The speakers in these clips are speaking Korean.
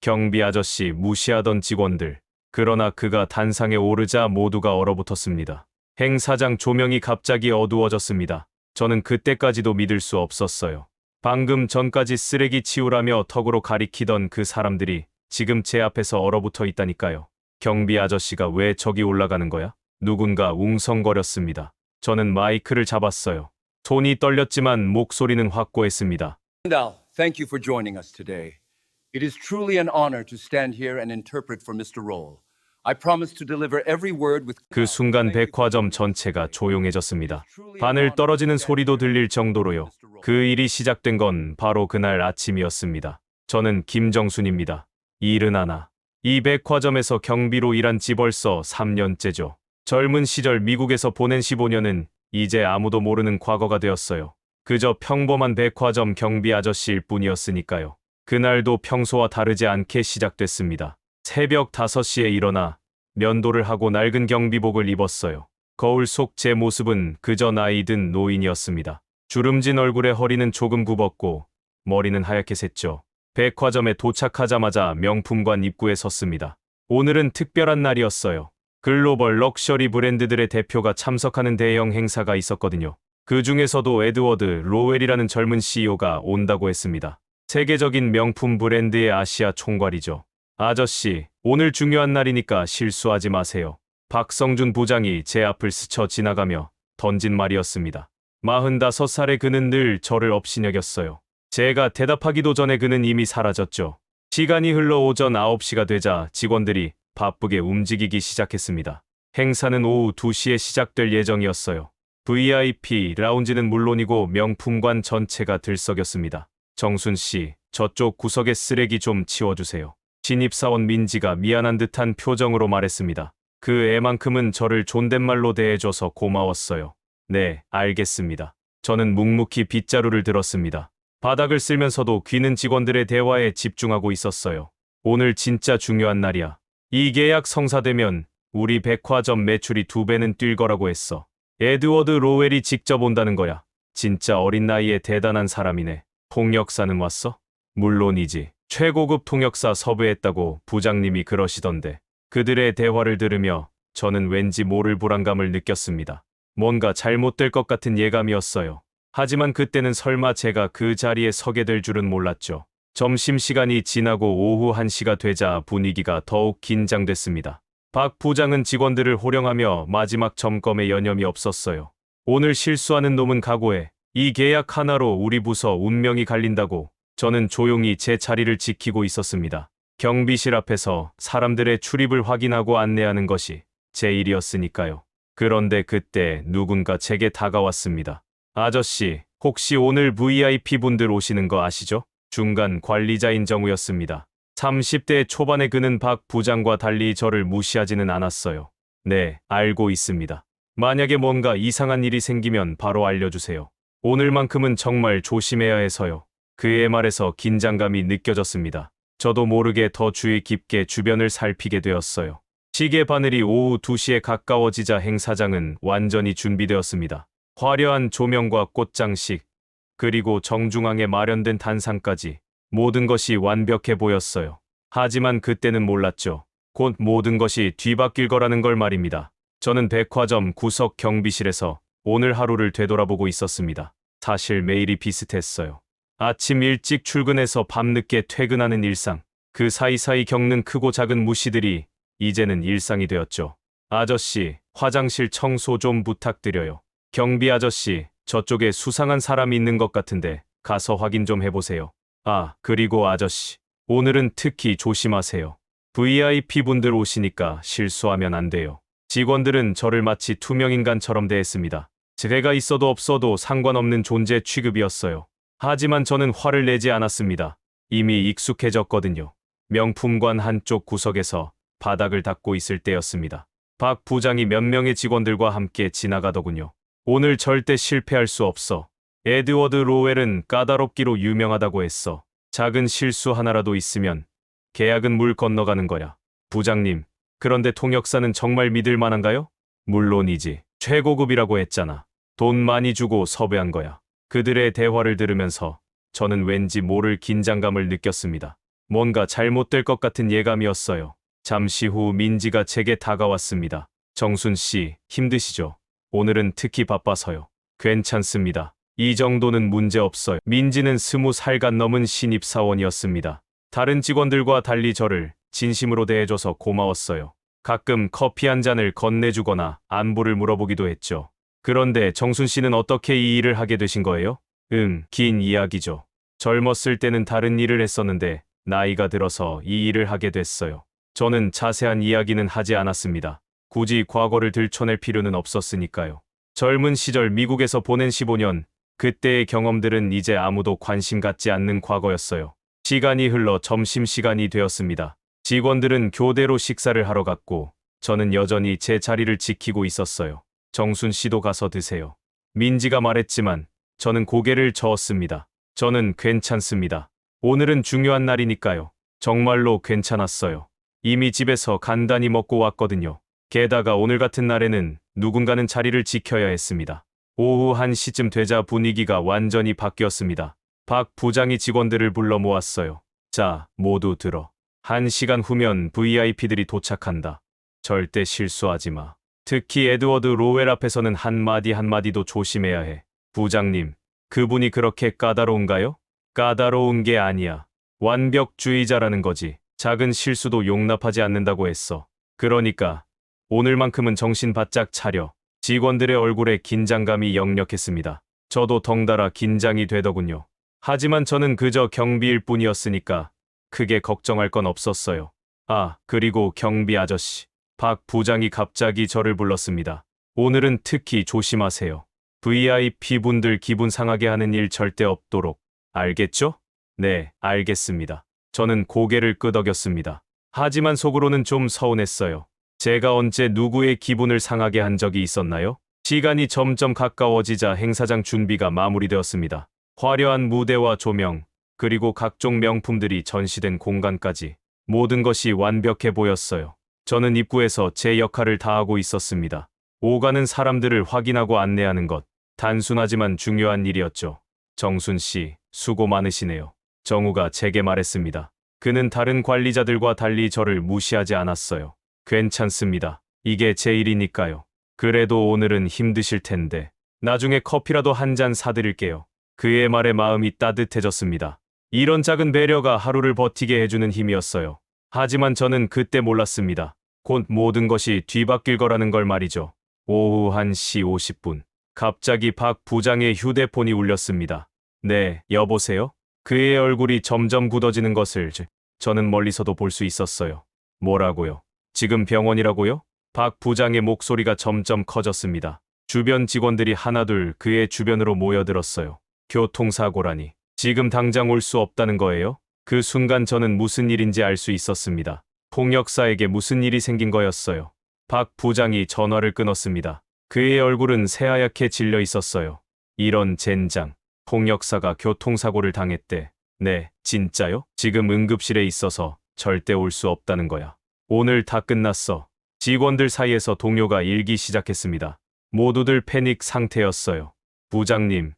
경비 아저씨 무시하던 직원들. 그러나 그가 단상에 오르자 모두가 얼어붙었습니다. 행사장 조명이 갑자기 어두워졌습니다. 저는 그때까지도 믿을 수 없었어요. 방금 전까지 쓰레기 치우라며 턱으로 가리키던 그 사람들이 지금 제 앞에서 얼어붙어 있다니까요. 경비 아저씨가 왜 저기 올라가는 거야? 누군가 웅성거렸습니다. 저는 마이크를 잡았어요. 손이 떨렸지만 목소리는 확고했습니다. Sandal, thank you for joining us today. It is truly an honor to stand here and interpret for Mr. Roll. I promise to deliver every word with. 그 순간 백화점 전체가 조용해졌습니다. 바늘 떨어지는 소리도 들릴 정도로요. 그 일이 시작된 건 바로 그날 아침이었습니다. 저는 김정순입니다. 71. 이 백화점에서 경비로 일한 지 벌써 3년째죠. 젊은 시절 미국에서 보낸 15년은 이제 아무도 모르는 과거가 되었어요. 그저 평범한 백화점 경비 아저씨일 뿐이었으니까요. 그날도 평소와 다르지 않게 시작됐습니다. 새벽 5시에 일어나 면도를 하고 낡은 경비복을 입었어요. 거울 속 제 모습은 그저 나이 든 노인이었습니다. 주름진 얼굴에 허리는 조금 굽었고 머리는 하얗게 샜죠. 백화점에 도착하자마자 명품관 입구에 섰습니다. 오늘은 특별한 날이었어요. 글로벌 럭셔리 브랜드들의 대표가 참석하는 대형 행사가 있었거든요. 그 중에서도 에드워드 로웰이라는 젊은 CEO가 온다고 했습니다. 세계적인 명품 브랜드의 아시아 총괄이죠. 아저씨, 오늘 중요한 날이니까 실수하지 마세요. 박성준 부장이 제 앞을 스쳐 지나가며 던진 말이었습니다. 45살의 그는 늘 저를 업신여겼어요. 제가 대답하기도 전에 그는 이미 사라졌죠. 시간이 흘러 오전 9시가 되자 직원들이 바쁘게 움직이기 시작했습니다. 행사는 오후 2시에 시작될 예정이었어요. VIP 라운지는 물론이고 명품관 전체가 들썩였습니다. 정순 씨, 저쪽 구석에 쓰레기 좀 치워주세요. 신입사원 민지가 미안한 듯한 표정으로 말했습니다. 그 애만큼은 저를 존댓말로 대해줘서 고마웠어요. 네, 알겠습니다. 저는 묵묵히 빗자루를 들었습니다. 바닥을 쓸면서도 귀는 직원들의 대화에 집중하고 있었어요. 오늘 진짜 중요한 날이야. 이 계약 성사되면 우리 백화점 매출이 2배는 뛸 거라고 했어. 에드워드 로웰이 직접 온다는 거야. 진짜 어린 나이에 대단한 사람이네. 통역사는 왔어? 물론이지. 최고급 통역사 섭외했다고 부장님이 그러시던데. 그들의 대화를 들으며 저는 왠지 모를 불안감을 느꼈습니다. 뭔가 잘못될 것 같은 예감이었어요. 하지만 그때는 설마 제가 그 자리에 서게 될 줄은 몰랐죠. 점심시간이 지나고 오후 1시가 되자 분위기가 더욱 긴장됐습니다. 박 부장은 직원들을 호령하며 마지막 점검에 여념이 없었어요. 오늘 실수하는 놈은 각오해. 이 계약 하나로 우리 부서 운명이 갈린다고. 저는 조용히 제 자리를 지키고 있었습니다. 경비실 앞에서 사람들의 출입을 확인하고 안내하는 것이 제 일이었으니까요. 그런데 그때 누군가 제게 다가왔습니다. 아저씨, 혹시 오늘 VIP분들 오시는 거 아시죠? 중간 관리자인 정우였습니다. 30대 초반의 그는 박 부장과 달리 저를 무시하지는 않았어요. 네, 알고 있습니다. 만약에 뭔가 이상한 일이 생기면 바로 알려주세요. 오늘만큼은 정말 조심해야 해서요. 그의 말에서 긴장감이 느껴졌습니다. 저도 모르게 더 주의 깊게 주변을 살피게 되었어요. 시계 바늘이 오후 2시에 가까워지자 행사장은 완전히 준비되었습니다. 화려한 조명과 꽃장식, 그리고 정중앙에 마련된 단상까지 모든 것이 완벽해 보였어요. 하지만 그때는 몰랐죠. 곧 모든 것이 뒤바뀔 거라는 걸 말입니다. 저는 백화점 구석 경비실에서 오늘 하루를 되돌아보고 있었습니다. 사실 매일이 비슷했어요. 아침 일찍 출근해서 밤늦게 퇴근하는 일상, 그 사이사이 겪는 크고 작은 무시들이 이제는 일상이 되었죠. 아저씨, 화장실 청소 좀 부탁드려요. 경비 아저씨, 저쪽에 수상한 사람이 있는 것 같은데 가서 확인 좀 해보세요. 아, 그리고 아저씨, 오늘은 특히 조심하세요. VIP분들 오시니까 실수하면 안 돼요. 직원들은 저를 마치 투명인간처럼 대했습니다. 제가 있어도 없어도 상관없는 존재 취급이었어요. 하지만 저는 화를 내지 않았습니다. 이미 익숙해졌거든요. 명품관 한쪽 구석에서 바닥을 닦고 있을 때였습니다. 박 부장이 몇 명의 직원들과 함께 지나가더군요. 오늘 절대 실패할 수 없어. 에드워드 로웰은 까다롭기로 유명하다고 했어. 작은 실수 하나라도 있으면 계약은 물 건너가는 거야. 부장님, 그런데 통역사는 정말 믿을 만한가요? 물론이지. 최고급이라고 했잖아. 돈 많이 주고 섭외한 거야. 그들의 대화를 들으면서 저는 왠지 모를 긴장감을 느꼈습니다. 뭔가 잘못될 것 같은 예감이었어요. 잠시 후 민지가 제게 다가왔습니다. 정순 씨, 힘드시죠? 오늘은 특히 바빠서요. 괜찮습니다. 이 정도는 문제 없어요. 민지는 20살간 넘은 신입사원이었습니다. 다른 직원들과 달리 저를 진심으로 대해줘서 고마웠어요. 가끔 커피 한 잔을 건네주거나 안부를 물어보기도 했죠. 그런데 정순 씨는 어떻게 이 일을 하게 되신 거예요? 긴 이야기죠. 젊었을 때는 다른 일을 했었는데 나이가 들어서 이 일을 하게 됐어요. 저는 자세한 이야기는 하지 않았습니다. 굳이 과거를 들춰낼 필요는 없었으니까요. 젊은 시절 미국에서 보낸 15년, 그때의 경험들은 이제 아무도 관심 갖지 않는 과거였어요. 시간이 흘러 점심시간이 되었습니다. 직원들은 교대로 식사를 하러 갔고 저는 여전히 제 자리를 지키고 있었어요. 정순 씨도 가서 드세요. 민지가 말했지만 저는 고개를 저었습니다. 저는 괜찮습니다. 오늘은 중요한 날이니까요. 정말로 괜찮았어요. 이미 집에서 간단히 먹고 왔거든요. 게다가 오늘 같은 날에는 누군가는 자리를 지켜야 했습니다. 오후 1시쯤 되자 분위기가 완전히 바뀌었습니다. 박 부장이 직원들을 불러 모았어요. 자, 모두 들어. 1시간 후면 VIP들이 도착한다. 절대 실수하지 마. 특히 에드워드 로웰 앞에서는 한마디 한마디도 조심해야 해. 부장님, 그분이 그렇게 까다로운가요? 까다로운 게 아니야. 완벽주의자라는 거지. 작은 실수도 용납하지 않는다고 했어. 그러니까 오늘만큼은 정신 바짝 차려. 직원들의 얼굴에 긴장감이 역력했습니다. 저도 덩달아 긴장이 되더군요. 하지만 저는 그저 경비일 뿐이었으니까 크게 걱정할 건 없었어요. 아, 그리고 경비 아저씨. 박 부장이 갑자기 저를 불렀습니다. 오늘은 특히 조심하세요. VIP분들 기분 상하게 하는 일 절대 없도록. 알겠죠? 네, 알겠습니다. 저는 고개를 끄덕였습니다. 하지만 속으로는 좀 서운했어요. 제가 언제 누구의 기분을 상하게 한 적이 있었나요? 시간이 점점 가까워지자 행사장 준비가 마무리되었습니다. 화려한 무대와 조명, 그리고 각종 명품들이 전시된 공간까지 모든 것이 완벽해 보였어요. 저는 입구에서 제 역할을 다하고 있었습니다. 오가는 사람들을 확인하고 안내하는 것, 단순하지만 중요한 일이었죠. 정순 씨, 수고 많으시네요. 정우가 제게 말했습니다. 그는 다른 관리자들과 달리 저를 무시하지 않았어요. 괜찮습니다. 이게 제 일이니까요. 그래도 오늘은 힘드실 텐데 나중에 커피라도 한 잔 사드릴게요. 그의 말에 마음이 따뜻해졌습니다. 이런 작은 배려가 하루를 버티게 해주는 힘이었어요. 하지만 저는 그때 몰랐습니다. 곧 모든 것이 뒤바뀔 거라는 걸 말이죠. 오후 1시 50분. 갑자기 박 부장의 휴대폰이 울렸습니다. 네, 여보세요? 그의 얼굴이 점점 굳어지는 것을 저는 멀리서도 볼 수 있었어요. 뭐라고요? 지금 병원이라고요? 박 부장의 목소리가 점점 커졌습니다. 주변 직원들이 하나둘 그의 주변으로 모여들었어요. 교통사고라니. 지금 당장 올 수 없다는 거예요? 그 순간 저는 무슨 일인지 알 수 있었습니다. 통역사에게 무슨 일이 생긴 거였어요. 박 부장이 전화를 끊었습니다. 그의 얼굴은 새하얗게 질려 있었어요. 이런 젠장. 통역사가 교통사고를 당했대. 네, 진짜요? 지금 응급실에 있어서 절대 올 수 없다는 거야. 오늘 다 끝났어. 직원들 사이에서 동요가 일기 시작했습니다. 모두들 패닉 상태였어요. 부장님,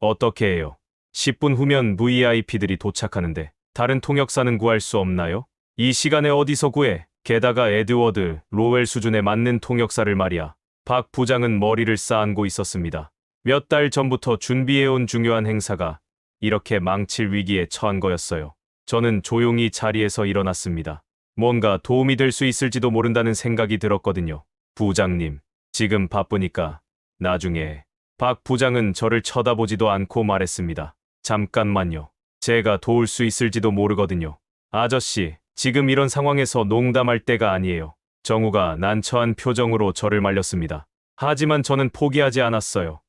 어떻게 해요? 10분 후면 VIP들이 도착하는데 다른 통역사는 구할 수 없나요? 이 시간에 어디서 구해? 게다가 에드워드 로웰 수준에 맞는 통역사를 말이야. 박 부장은 머리를 쌓고 있었습니다. 몇 달 전부터 준비해온 중요한 행사가 이렇게 망칠 위기에 처한 거였어요. 저는 조용히 자리에서 일어났습니다. 뭔가 도움이 될 수 있을지도 모른다는 생각이 들었거든요. 부장님, 지금 바쁘니까 나중에. 박 부장은 저를 쳐다보지도 않고 말했습니다. 잠깐만요. 제가 도울 수 있을지도 모르거든요. 아저씨, 지금 이런 상황에서 농담할 때가 아니에요. 정우가 난처한 표정으로 저를 말렸습니다. 하지만 저는 포기하지 않았어요.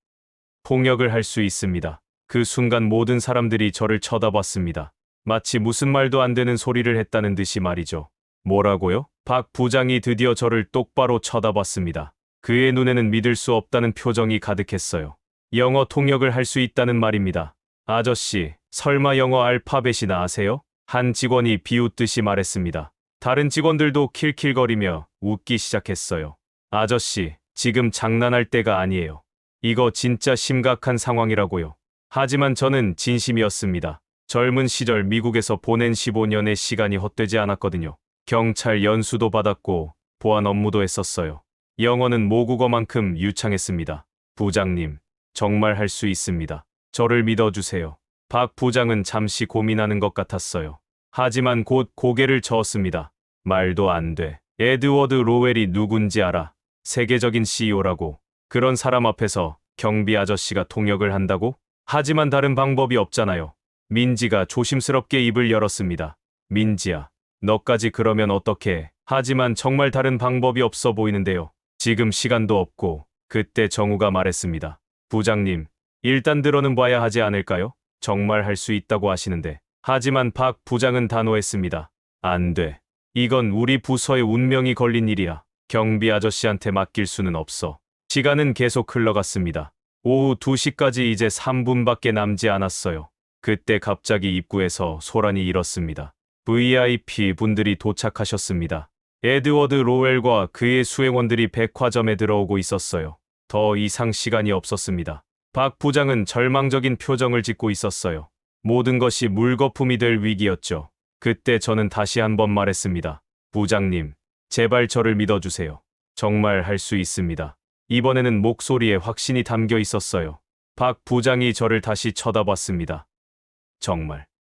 폭력을 할 수 있습니다. 그 순간 모든 사람들이 저를 쳐다봤습니다. 마치 무슨 말도 안 되는 소리를 했다는 듯이 말이죠. 뭐라고요? 박 부장이 드디어 저를 똑바로 쳐다봤습니다. 그의 눈에는 믿을 수 없다는 표정이 가득했어요. 영어 통역을 할 수 있다는 말입니다. 아저씨, 설마 영어 알파벳이나 아세요? 한 직원이 비웃듯이 말했습니다. 다른 직원들도 킬킬거리며 웃기 시작했어요. 아저씨, 지금 장난할 때가 아니에요. 이거 진짜 심각한 상황이라고요. 하지만 저는 진심이었습니다. 젊은 시절 미국에서 보낸 15년의 시간이 헛되지 않았거든요. 경찰 연수도 받았고 보안 업무도 했었어요. 영어는 모국어만큼 유창했습니다. 부장님, 정말 할 수 있습니다. 저를 믿어주세요. 박 부장은 잠시 고민하는 것 같았어요. 하지만 곧 고개를 저었습니다. 말도 안 돼. 에드워드 로웰이 누군지 알아? 세계적인 CEO라고. 그런 사람 앞에서 경비 아저씨가 통역을 한다고? 하지만 다른 방법이 없잖아요. 민지가 조심스럽게 입을 열었습니다. 민지야, 너까지 그러면 어떡해? 하지만 정말 다른 방법이 없어 보이는데요. 지금 시간도 없고. 그때 정우가 말했습니다. 부장님, 일단 들어는 봐야 하지 않을까요? 정말 할 수 있다고 하시는데. 하지만 박 부장은 단호했습니다. 안 돼. 이건 우리 부서의 운명이 걸린 일이야. 경비 아저씨한테 맡길 수는 없어. 시간은 계속 흘러갔습니다. 오후 2시까지 이제 3분밖에 남지 않았어요. 그때 갑자기 입구에서 소란이 일었습니다. VIP 분들이 도착하셨습니다. 에드워드 로웰과 그의 수행원들이 백화점에 들어오고 있었어요. 더 이상 시간이 없었습니다. 박 부장은 절망적인 표정을 짓고 있었어요. 모든 것이 물거품이 될 위기였죠. 그때 저는 다시 한번 말했습니다. 부장님, 제발 저를 믿어주세요. 정말 할 수 있습니다. 이번에는 목소리에 확신이 담겨 있었어요. 박 부장이 저를 다시 쳐다봤습니다.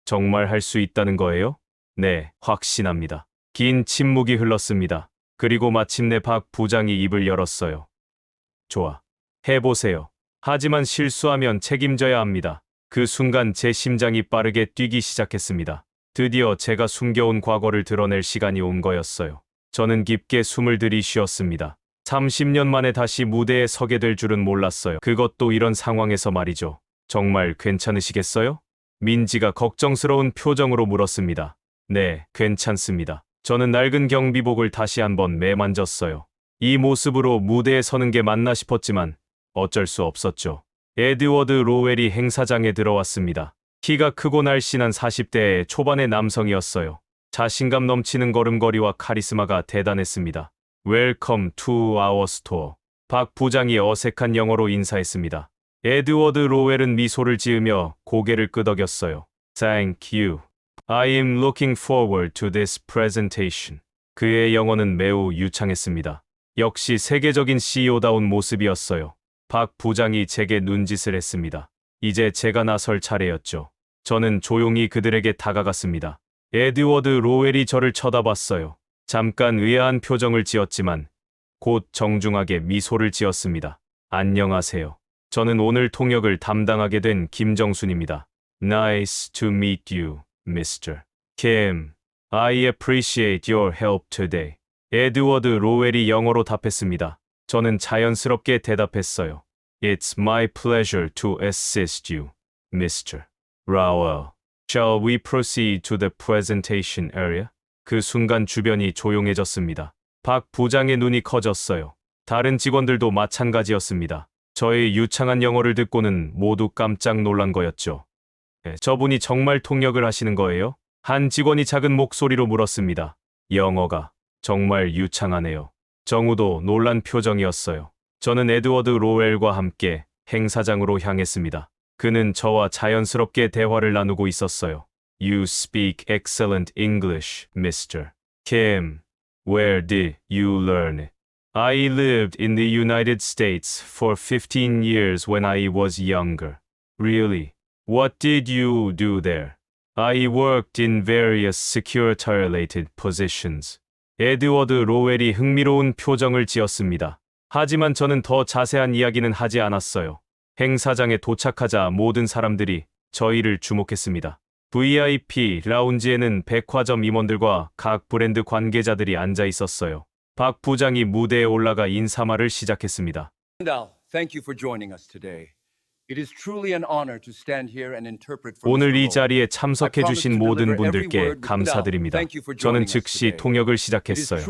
정말 할 수 있다는 거예요? 네, 확신합니다. 긴 침묵이 흘렀습니다. 그리고 마침내 박 부장이 입을 열었어요. 좋아. 해보세요. 하지만 실수하면 책임져야 합니다. 그 순간 제 심장이 빠르게 뛰기 시작했습니다. 드디어 제가 숨겨온 과거를 드러낼 시간이 온 거였어요. 저는 깊게 숨을 들이쉬었습니다. 30년 만에 다시 무대에 서게 될 줄은 몰랐어요. 그것도 이런 상황에서 말이죠. 정말 괜찮으시겠어요? 민지가 걱정스러운 표정으로 물었습니다. 네, 괜찮습니다. 저는 낡은 경비복을 다시 한번 매만졌어요. 이 모습으로 무대에 서는 게 맞나 싶었지만 어쩔 수 없었죠. 에드워드 로웰이 행사장에 들어왔습니다. 키가 크고 날씬한 40대의 초반의 남성이었어요. 자신감 넘치는 걸음걸이와 카리스마가 대단했습니다. Welcome to our store. 박 부장이 어색한 영어로 인사했습니다. 에드워드 로웰은 미소를 지으며 고개를 끄덕였어요. Thank you. I am looking forward to this presentation. 그의 영어는 매우 유창했습니다. 역시 세계적인 CEO다운 모습이었어요. 박 부장이 제게 눈짓을 했습니다. 이제 제가 나설 차례였죠. 저는 조용히 그들에게 다가갔습니다. 에드워드 로웰이 저를 쳐다봤어요. 잠깐 의아한 표정을 지었지만 곧 정중하게 미소를 지었습니다. 안녕하세요. 저는 오늘 통역을 담당하게 된 김정순입니다. Nice to meet you, Mr. Kim. I appreciate your help today. 에드워드 로웰이 영어로 답했습니다. 저는 자연스럽게 대답했어요. It's my pleasure to assist you, Mr. Rowell. Shall we proceed to the presentation area? 그 순간 주변이 조용해졌습니다. 박 부장의 눈이 커졌어요. 다른 직원들도 마찬가지였습니다. 저의 유창한 영어를 듣고는 모두 깜짝 놀란 거였죠. 저분이 정말 통역을 하시는 거예요? 한 직원이 작은 목소리로 물었습니다. 영어가 정말 유창하네요. 정우도 놀란 표정이었어요. 저는 에드워드 로웰과 함께 행사장으로 향했습니다. 그는 저와 자연스럽게 대화를 나누고 있었어요. You speak excellent English, Mr. Kim. Where did you learn it? I lived in the United States for 15 years when I was younger. Really? What did you do there? I worked in various security-related positions. 에드워드 로웰이 흥미로운 표정을 지었습니다. 하지만 저는 더 자세한 이야기는 하지 않았어요. 행사장에 도착하자 모든 사람들이 저희를 주목했습니다. VIP 라운지에는 백화점 임원들과 각 브랜드 관계자들이 앉아 있었어요. 박 부장이 무대에 올라가 인사말을 시작했습니다. Thank you for joining us today. It is truly an honor to stand here and interpret for 오늘 Mr. 이 Roll. 자리에 참석해 주신 모든 분들께 감사드립니다. 저는 즉시 통역을 시작했어요.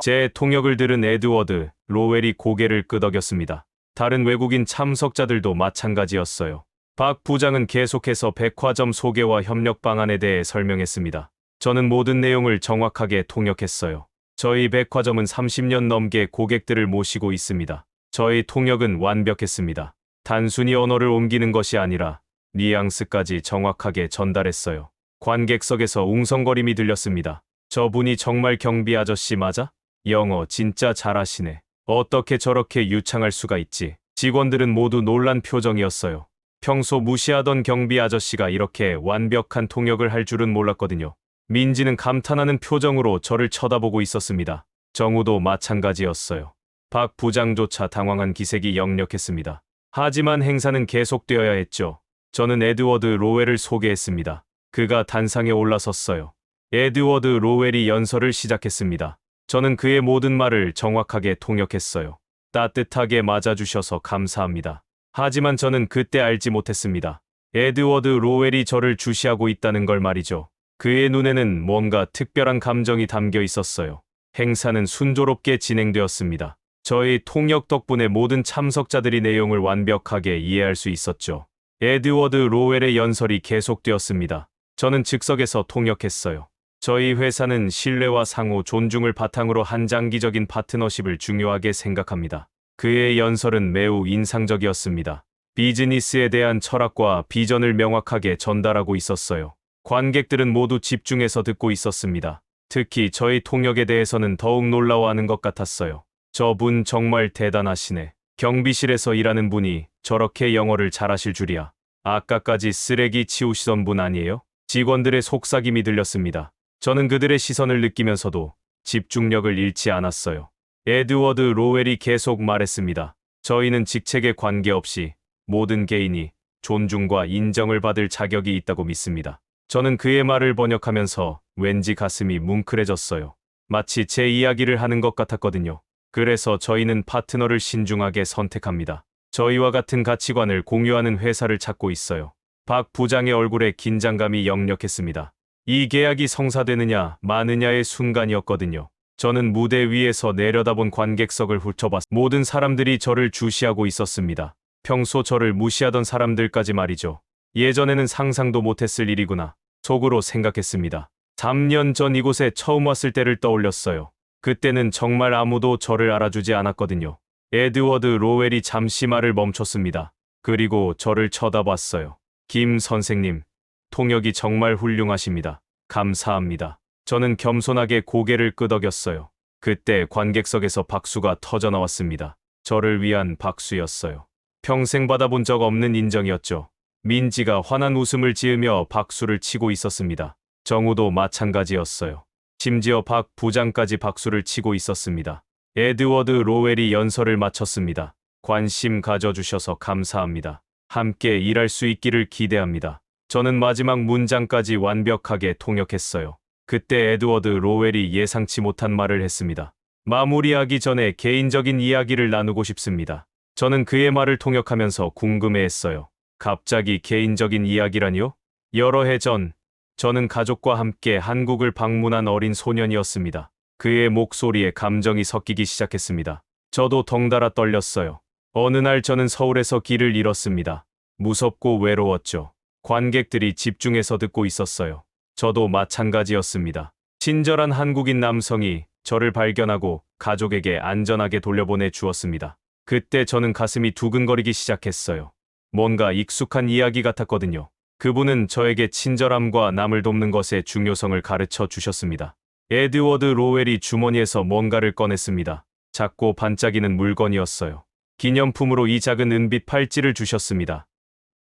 제 통역을 들은 에드워드 로웰이 고개를 끄덕였습니다. 다른 외국인 참석자들도 마찬가지였어요. 박 부장은 계속해서 백화점 소개와 협력 방안에 대해 설명했습니다. 저는 모든 내용을 정확하게 통역했어요. 저희 백화점은 30년 넘게 고객들을 모시고 있습니다. 저희 통역은 완벽했습니다. 단순히 언어를 옮기는 것이 아니라 뉘앙스까지 정확하게 전달했어요. 관객석에서 웅성거림이 들렸습니다. 저분이 정말 경비 아저씨 맞아? 영어 진짜 잘하시네. 어떻게 저렇게 유창할 수가 있지? 직원들은 모두 놀란 표정이었어요. 평소 무시하던 경비 아저씨가 이렇게 완벽한 통역을 할 줄은 몰랐거든요. 민지는 감탄하는 표정으로 저를 쳐다보고 있었습니다. 정우도 마찬가지였어요. 박 부장조차 당황한 기색이 역력했습니다. 하지만 행사는 계속되어야 했죠. 저는 에드워드 로웰을 소개했습니다. 그가 단상에 올라섰어요. 에드워드 로웰이 연설을 시작했습니다. 저는 그의 모든 말을 정확하게 통역했어요. 따뜻하게 맞아주셔서 감사합니다. 하지만 저는 그때 알지 못했습니다. 에드워드 로웰이 저를 주시하고 있다는 걸 말이죠. 그의 눈에는 뭔가 특별한 감정이 담겨 있었어요. 행사는 순조롭게 진행되었습니다. 저의 통역 덕분에 모든 참석자들이 내용을 완벽하게 이해할 수 있었죠. 에드워드 로웰의 연설이 계속되었습니다. 저는 즉석에서 통역했어요. 저희 회사는 신뢰와 상호 존중을 바탕으로 한 장기적인 파트너십을 중요하게 생각합니다. 그의 연설은 매우 인상적이었습니다. 비즈니스에 대한 철학과 비전을 명확하게 전달하고 있었어요. 관객들은 모두 집중해서 듣고 있었습니다. 특히 저희 통역에 대해서는 더욱 놀라워하는 것 같았어요. 저분 정말 대단하시네. 경비실에서 일하는 분이 저렇게 영어를 잘하실 줄이야. 아까까지 쓰레기 치우시던 분 아니에요? 직원들의 속삭임이 들렸습니다. 저는 그들의 시선을 느끼면서도 집중력을 잃지 않았어요. 에드워드 로웰이 계속 말했습니다. 저희는 직책에 관계없이 모든 개인이 존중과 인정을 받을 자격이 있다고 믿습니다. 저는 그의 말을 번역하면서 왠지 가슴이 뭉클해졌어요. 마치 제 이야기를 하는 것 같았거든요. 그래서 저희는 파트너를 신중하게 선택합니다. 저희와 같은 가치관을 공유하는 회사를 찾고 있어요. 박 부장의 얼굴에 긴장감이 역력했습니다. 이 계약이 성사되느냐 마느냐의 순간이었거든요. 저는 무대 위에서 내려다본 관객석을 훑어봤. 모든 사람들이 저를 주시하고 있었습니다. 평소 저를 무시하던 사람들까지 말이죠. 예전에는 상상도 못했을 일이구나. 속으로 생각했습니다. 3년 전 이곳에 처음 왔을 때를 떠올렸어요. 그때는 정말 아무도 저를 알아주지 않았거든요. 에드워드 로웰이 잠시 말을 멈췄습니다. 그리고 저를 쳐다봤어요. 김 선생님, 통역이 정말 훌륭하십니다. 감사합니다. 저는 겸손하게 고개를 끄덕였어요. 그때 관객석에서 박수가 터져나왔습니다. 저를 위한 박수였어요. 평생 받아본 적 없는 인정이었죠. 민지가 환한 웃음을 지으며 박수를 치고 있었습니다. 정우도 마찬가지였어요. 심지어 박 부장까지 박수를 치고 있었습니다. 에드워드 로웰이 연설을 마쳤습니다. 관심 가져주셔서 감사합니다. 함께 일할 수 있기를 기대합니다. 저는 마지막 문장까지 완벽하게 통역했어요. 그때 에드워드 로웰이 예상치 못한 말을 했습니다. 마무리하기 전에 개인적인 이야기를 나누고 싶습니다. 저는 그의 말을 통역하면서 궁금해했어요. 갑자기 개인적인 이야기라니요? 여러 해 전, 저는 가족과 함께 한국을 방문한 어린 소년이었습니다. 그의 목소리에 감정이 섞이기 시작했습니다. 저도 덩달아 떨렸어요. 어느 날 저는 서울에서 길을 잃었습니다. 무섭고 외로웠죠. 관객들이 집중해서 듣고 있었어요. 저도 마찬가지였습니다. 친절한 한국인 남성이 저를 발견하고 가족에게 안전하게 돌려보내 주었습니다. 그때 저는 가슴이 두근거리기 시작했어요. 뭔가 익숙한 이야기 같았거든요. 그분은 저에게 친절함과 남을 돕는 것의 중요성을 가르쳐 주셨습니다. 에드워드 로웰이 주머니에서 뭔가를 꺼냈습니다. 작고 반짝이는 물건이었어요. 기념품으로 이 작은 은빛 팔찌를 주셨습니다.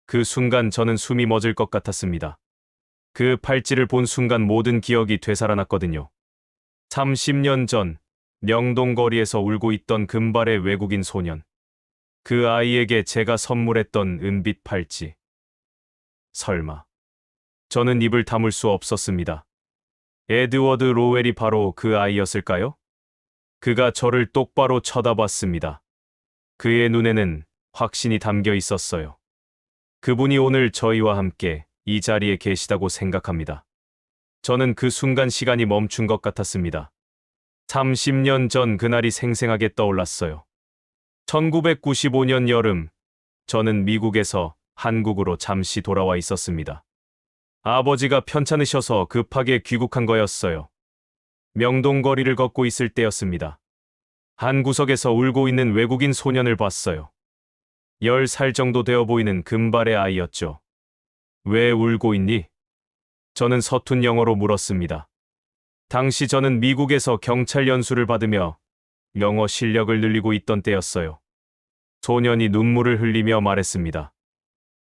그 순간 저는 숨이 멎을 것 같았습니다. 그 팔찌를 본 순간 모든 기억이 되살아났거든요. 30년 전 명동거리에서 울고 있던 금발의 외국인 소년. 그 아이에게 제가 선물했던 은빛 팔찌. 설마. 저는 입을 다물 수 없었습니다. 에드워드 로웰이 바로 그 아이였을까요? 그가 저를 똑바로 쳐다봤습니다. 그의 눈에는 확신이 담겨 있었어요. 그분이 오늘 저희와 함께 이 자리에 계시다고 생각합니다. 저는 그 순간 시간이 멈춘 것 같았습니다. 30년 전 그날이 생생하게 떠올랐어요. 1995년 여름, 저는 미국에서 한국으로 잠시 돌아와 있었습니다. 아버지가 편찮으셔서 급하게 귀국한 거였어요. 명동거리를 걷고 있을 때였습니다. 한 구석에서 울고 있는 외국인 소년을 봤어요. 10살 정도 되어 보이는 금발의 아이였죠. 왜 울고 있니? 저는 서툰 영어로 물었습니다. 당시 저는 미국에서 경찰 연수를 받으며 영어 실력을 늘리고 있던 때였어요. 소년이 눈물을 흘리며 말했습니다.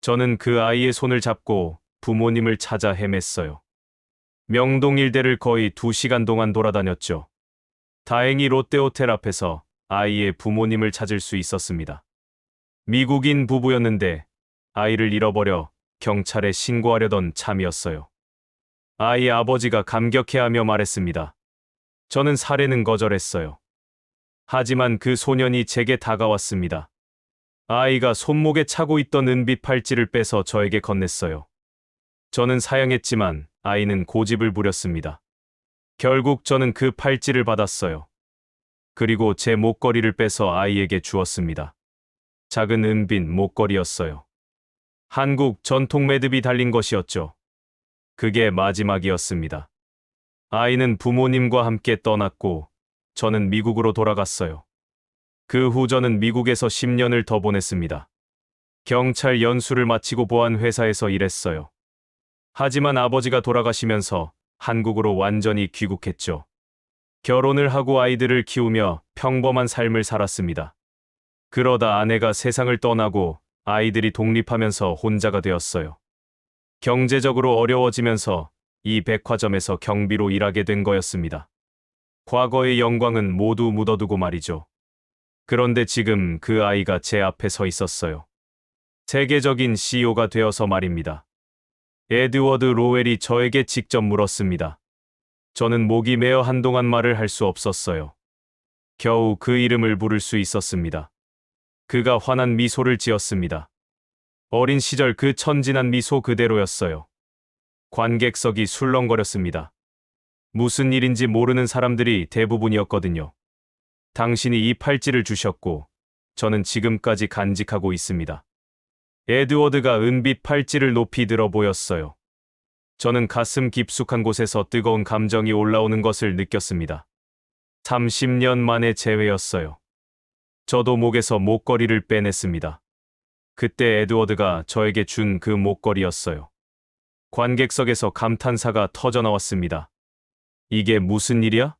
저는 그 아이의 손을 잡고 부모님을 찾아 헤맸어요. 명동 일대를 거의 2시간 동안 돌아다녔죠. 다행히 롯데호텔 앞에서 아이의 부모님을 찾을 수 있었습니다. 미국인 부부였는데 아이를 잃어버려 경찰에 신고하려던 참이었어요. 아이 아버지가 감격해하며 말했습니다. 저는 살해는 거절했어요. 하지만 그 소년이 제게 다가왔습니다. 아이가 손목에 차고 있던 은빛 팔찌를 빼서 저에게 건넸어요. 저는 사양했지만 아이는 고집을 부렸습니다. 결국 저는 그 팔찌를 받았어요. 그리고 제 목걸이를 빼서 아이에게 주었습니다. 작은 은빛 목걸이였어요. 한국 전통 매듭이 달린 것이었죠. 그게 마지막이었습니다. 아이는 부모님과 함께 떠났고 저는 미국으로 돌아갔어요. 그 후 저는 미국에서 10년을 더 보냈습니다. 경찰 연수를 마치고 보안 회사에서 일했어요. 하지만 아버지가 돌아가시면서 한국으로 완전히 귀국했죠. 결혼을 하고 아이들을 키우며 평범한 삶을 살았습니다. 그러다 아내가 세상을 떠나고 아이들이 독립하면서 혼자가 되었어요. 경제적으로 어려워지면서 이 백화점에서 경비로 일하게 된 거였습니다. 과거의 영광은 모두 묻어두고 말이죠. 그런데 지금 그 아이가 제 앞에 서 있었어요. 세계적인 CEO가 되어서 말입니다. 에드워드 로웰이 저에게 직접 물었습니다. 저는 목이 메어 한동안 말을 할 수 없었어요. 겨우 그 이름을 부를 수 있었습니다. 그가 환한 미소를 지었습니다. 어린 시절 그 천진한 미소 그대로였어요. 관객석이 술렁거렸습니다. 무슨 일인지 모르는 사람들이 대부분이었거든요. 당신이 이 팔찌를 주셨고 저는 지금까지 간직하고 있습니다. 에드워드가 은빛 팔찌를 높이 들어 보였어요. 저는 가슴 깊숙한 곳에서 뜨거운 감정이 올라오는 것을 느꼈습니다. 30년 만의 재회였어요. 저도 목에서 목걸이를 빼냈습니다. 그때 에드워드가 저에게 준 그 목걸이였어요. 관객석에서 감탄사가 터져나왔습니다. 이게 무슨 일이야?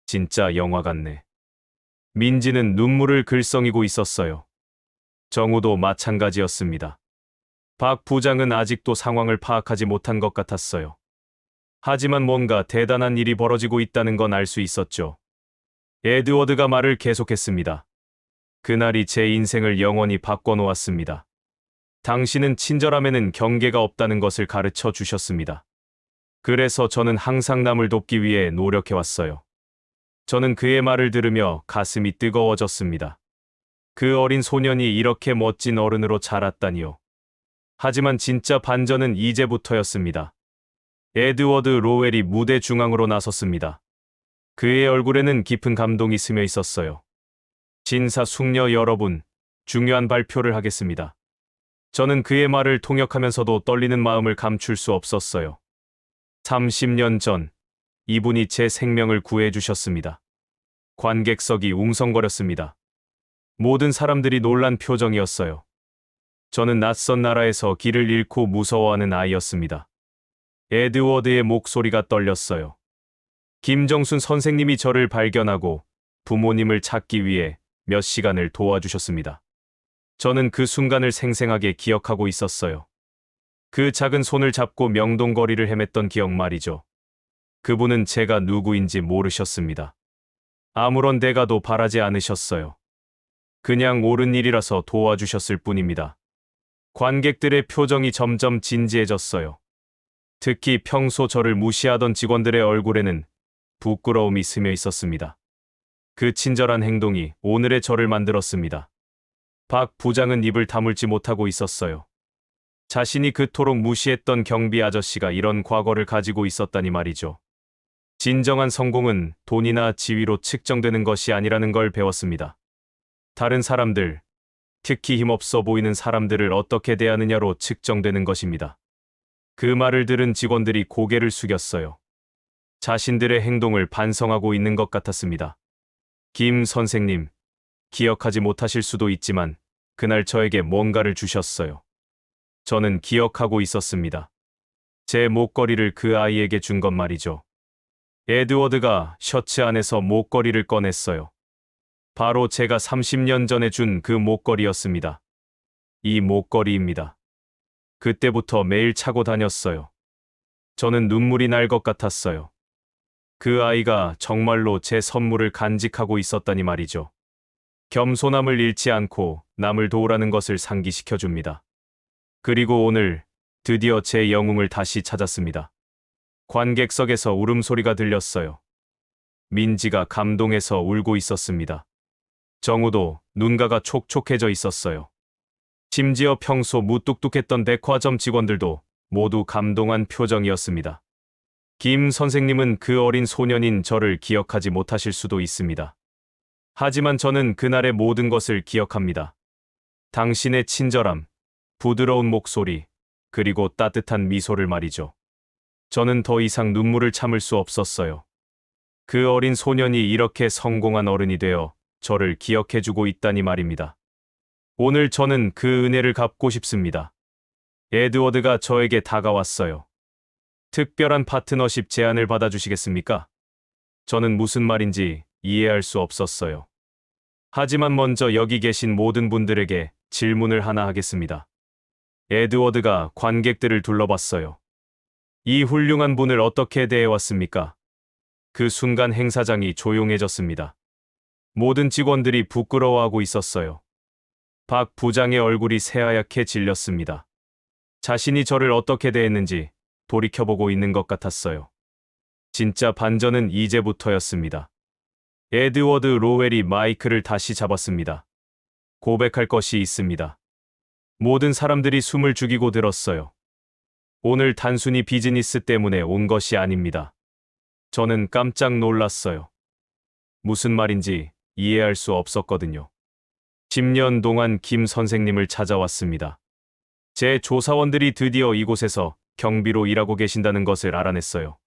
진짜 영화 같네. 민지는 눈물을 글썽이고 있었어요. 정우도 마찬가지였습니다. 박 부장은 아직도 상황을 파악하지 못한 것 같았어요. 하지만 뭔가 대단한 일이 벌어지고 있다는 건 알 수 있었죠. 에드워드가 말을 계속했습니다. 그날이 제 인생을 영원히 바꿔놓았습니다. 당신은 친절함에는 경계가 없다는 것을 가르쳐 주셨습니다. 그래서 저는 항상 남을 돕기 위해 노력해왔어요. 저는 그의 말을 들으며 가슴이 뜨거워졌습니다. 그 어린 소년이 이렇게 멋진 어른으로 자랐다니요. 하지만 진짜 반전은 이제부터였습니다. 에드워드 로웰이 무대 중앙으로 나섰습니다. 그의 얼굴에는 깊은 감동이 스며 있었어요. 진사숙녀 여러분, 중요한 발표를 하겠습니다. 저는 그의 말을 통역하면서도 떨리는 마음을 감출 수 없었어요. 30년 전, 이분이 제 생명을 구해주셨습니다. 관객석이 웅성거렸습니다. 모든 사람들이 놀란 표정이었어요. 저는 낯선 나라에서 길을 잃고 무서워하는 아이였습니다. 에드워드의 목소리가 떨렸어요. 김정순 선생님이 저를 발견하고 부모님을 찾기 위해 몇 시간을 도와주셨습니다. 저는 그 순간을 생생하게 기억하고 있었어요. 그 작은 손을 잡고 명동거리를 헤맸던 기억 말이죠. 그분은 제가 누구인지 모르셨습니다. 아무런 대가도 바라지 않으셨어요. 그냥 옳은 일이라서 도와주셨을 뿐입니다. 관객들의 표정이 점점 진지해졌어요. 특히 평소 저를 무시하던 직원들의 얼굴에는 부끄러움이 스며 있었습니다. 그 친절한 행동이 오늘의 저를 만들었습니다. 박 부장은 입을 다물지 못하고 있었어요. 자신이 그토록 무시했던 경비 아저씨가 이런 과거를 가지고 있었다니 말이죠. 진정한 성공은 돈이나 지위로 측정되는 것이 아니라는 걸 배웠습니다. 다른 사람들, 특히 힘없어 보이는 사람들을 어떻게 대하느냐로 측정되는 것입니다. 그 말을 들은 직원들이 고개를 숙였어요. 자신들의 행동을 반성하고 있는 것 같았습니다. 김 선생님, 기억하지 못하실 수도 있지만 그날 저에게 뭔가를 주셨어요. 저는 기억하고 있었습니다. 제 목걸이를 그 아이에게 준 것 말이죠. 에드워드가 셔츠 안에서 목걸이를 꺼냈어요. 바로 제가 30년 전에 준 그 목걸이였습니다. 이 목걸이입니다. 그때부터 매일 차고 다녔어요. 저는 눈물이 날 것 같았어요. 그 아이가 정말로 제 선물을 간직하고 있었다니 말이죠. 겸손함을 잃지 않고 남을 도우라는 것을 상기시켜 줍니다. 그리고 오늘 드디어 제 영웅을 다시 찾았습니다. 관객석에서 울음소리가 들렸어요. 민지가 감동해서 울고 있었습니다. 정우도 눈가가 촉촉해져 있었어요. 심지어 평소 무뚝뚝했던 백화점 직원들도 모두 감동한 표정이었습니다. 김 선생님은 그 어린 소년인 저를 기억하지 못하실 수도 있습니다. 하지만 저는 그날의 모든 것을 기억합니다. 당신의 친절함, 부드러운 목소리, 그리고 따뜻한 미소를 말이죠. 저는 더 이상 눈물을 참을 수 없었어요. 그 어린 소년이 이렇게 성공한 어른이 되어 저를 기억해주고 있다니 말입니다. 오늘 저는 그 은혜를 갚고 싶습니다. 에드워드가 저에게 다가왔어요. 특별한 파트너십 제안을 받아주시겠습니까? 저는 무슨 말인지 이해할 수 없었어요. 하지만 먼저 여기 계신 모든 분들에게 질문을 하나 하겠습니다. 에드워드가 관객들을 둘러봤어요. 이 훌륭한 분을 어떻게 대해왔습니까? 그 순간 행사장이 조용해졌습니다. 모든 직원들이 부끄러워하고 있었어요. 박 부장의 얼굴이 새하얗게 질렸습니다. 자신이 저를 어떻게 대했는지 돌이켜보고 있는 것 같았어요. 진짜 반전은 이제부터였습니다. 에드워드 로웰이 마이크를 다시 잡았습니다. 고백할 것이 있습니다. 모든 사람들이 숨을 죽이고 들었어요. 오늘 단순히 비즈니스 때문에 온 것이 아닙니다. 저는 깜짝 놀랐어요. 무슨 말인지 이해할 수 없었거든요. 10년 동안 김 선생님을 찾아왔습니다. 제 조사원들이 드디어 이곳에서 경비로 일하고 계신다는 것을 알아냈어요.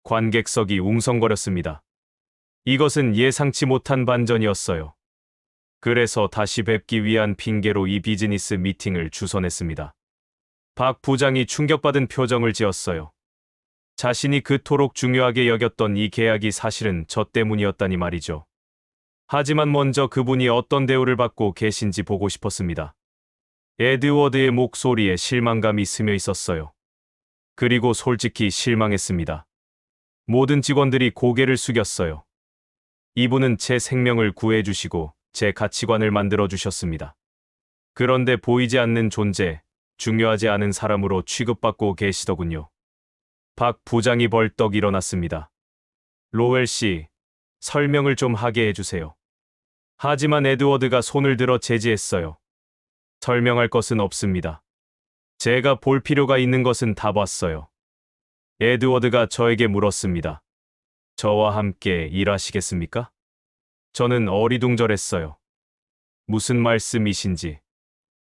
관객석이 웅성거렸습니다. 이것은 예상치 못한 반전이었어요. 그래서 다시 뵙기 위한 핑계로 이 비즈니스 미팅을 주선했습니다. 박 부장이 충격받은 표정을 지었어요. 자신이 그토록 중요하게 여겼던 이 계약이 사실은 저 때문이었다니 말이죠. 하지만 먼저 그분이 어떤 대우를 받고 계신지 보고 싶었습니다. 에드워드의 목소리에 실망감이 스며 있었어요. 그리고 솔직히 실망했습니다. 모든 직원들이 고개를 숙였어요. 이분은 제 생명을 구해주시고 제 가치관을 만들어주셨습니다. 그런데 보이지 않는 존재, 중요하지 않은 사람으로 취급받고 계시더군요. 박 부장이 벌떡 일어났습니다. 로웰 씨, 설명을 좀 하게 해주세요. 하지만 에드워드가 손을 들어 제지했어요. 설명할 것은 없습니다. 제가 볼 필요가 있는 것은 다 봤어요. 에드워드가 저에게 물었습니다. 저와 함께 일하시겠습니까? 저는 어리둥절했어요. 무슨 말씀이신지.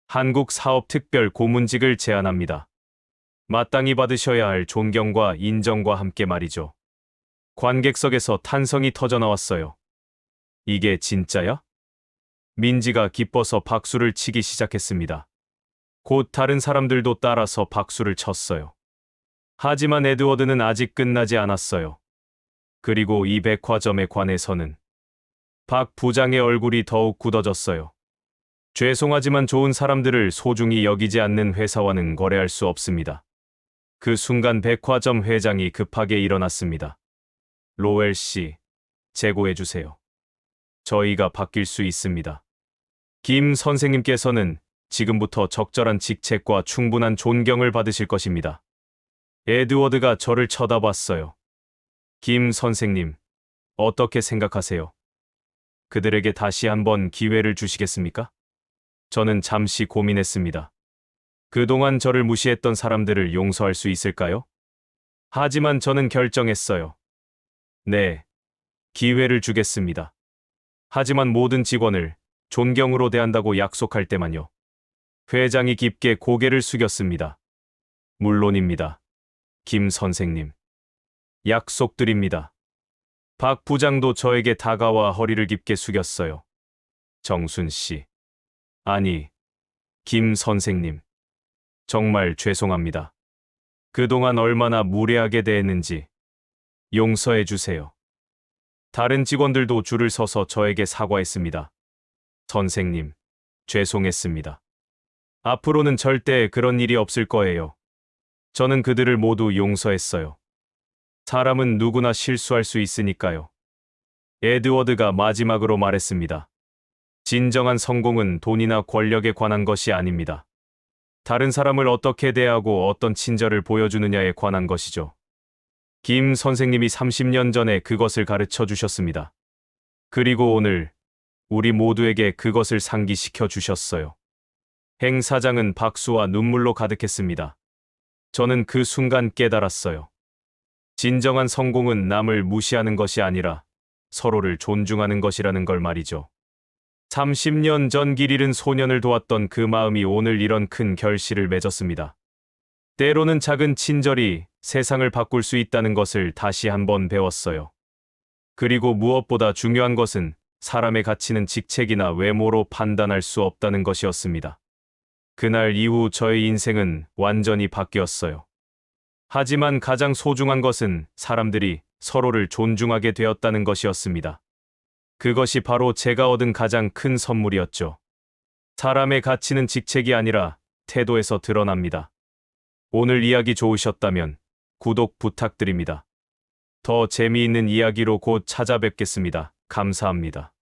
한국 사업 특별 고문직을 제안합니다. 마땅히 받으셔야 할 존경과 인정과 함께 말이죠. 관객석에서 탄성이 터져나왔어요. 이게 진짜야? 민지가 기뻐서 박수를 치기 시작했습니다. 곧 다른 사람들도 따라서 박수를 쳤어요. 하지만 에드워드는 아직 끝나지 않았어요. 그리고 이 백화점에 관해서는 박 부장의 얼굴이 더욱 굳어졌어요. 죄송하지만 좋은 사람들을 소중히 여기지 않는 회사와는 거래할 수 없습니다. 그 순간 백화점 회장이 급하게 일어났습니다. 로웰 씨, 재고해 주세요. 저희가 바뀔 수 있습니다. 김 선생님께서는 지금부터 적절한 직책과 충분한 존경을 받으실 것입니다. 에드워드가 저를 쳐다봤어요. 김 선생님, 어떻게 생각하세요? 그들에게 다시 한번 기회를 주시겠습니까? 저는 잠시 고민했습니다. 그동안 저를 무시했던 사람들을 용서할 수 있을까요? 하지만 저는 결정했어요. 네, 기회를 주겠습니다. 하지만 모든 직원을 존경으로 대한다고 약속할 때만요. 회장이 깊게 고개를 숙였습니다. 물론입니다. 김 선생님. 약속드립니다. 박 부장도 저에게 다가와 허리를 깊게 숙였어요. 정순 씨. 아니, 김 선생님. 정말 죄송합니다. 그동안 얼마나 무례하게 대했는지 용서해 주세요. 다른 직원들도 줄을 서서 저에게 사과했습니다. 선생님, 죄송했습니다. 앞으로는 절대 그런 일이 없을 거예요. 저는 그들을 모두 용서했어요. 사람은 누구나 실수할 수 있으니까요. 에드워드가 마지막으로 말했습니다. 진정한 성공은 돈이나 권력에 관한 것이 아닙니다. 다른 사람을 어떻게 대하고 어떤 친절을 보여주느냐에 관한 것이죠. 김 선생님이 30년 전에 그것을 가르쳐 주셨습니다. 그리고 오늘 우리 모두에게 그것을 상기시켜 주셨어요. 행 사장은 박수와 눈물로 가득했습니다. 저는 그 순간 깨달았어요. 진정한 성공은 남을 무시하는 것이 아니라 서로를 존중하는 것이라는 걸 말이죠. 30년 전 길 잃은 소년을 도왔던 그 마음이 오늘 이런 큰 결실을 맺었습니다. 때로는 작은 친절이 세상을 바꿀 수 있다는 것을 다시 한번 배웠어요. 그리고 무엇보다 중요한 것은 사람의 가치는 직책이나 외모로 판단할 수 없다는 것이었습니다. 그날 이후 저의 인생은 완전히 바뀌었어요. 하지만 가장 소중한 것은 사람들이 서로를 존중하게 되었다는 것이었습니다. 그것이 바로 제가 얻은 가장 큰 선물이었죠. 사람의 가치는 직책이 아니라 태도에서 드러납니다. 오늘 이야기 좋으셨다면 구독 부탁드립니다. 더 재미있는 이야기로 곧 찾아뵙겠습니다. 감사합니다.